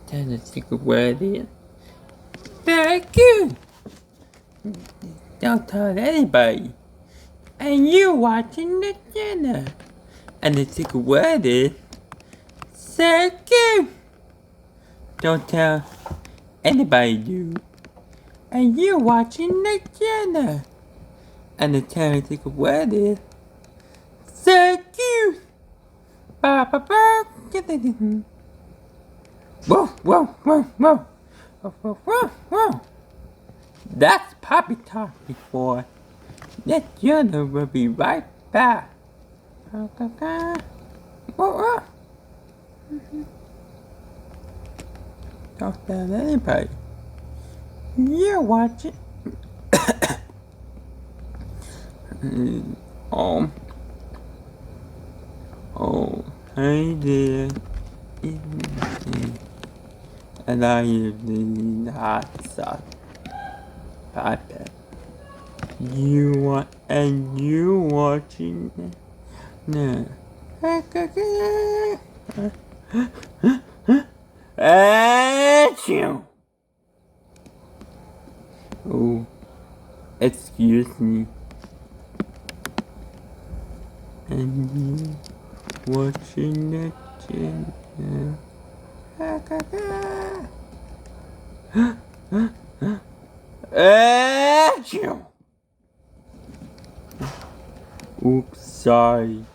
tell the secret word is. Very good. Don't tell anybody. And you watching the channel. And the secret word is. So good. Don't tell anybody, dude. And you watching the channel. And the secret word is. So cute. Ba ba ba. Whoa, whoa, whoa, whoa. Whoa, whoa, whoa, whoa. That's Poppy Talk before. That journal will be right back. Whoa, whoa. Don't tell anybody. You're watching. Oh, hey there. And I am the hot sauce. Papa. You watching it? No. Achoo! Oh, excuse me. And you watching the channel? Achoo! Oops, sorry.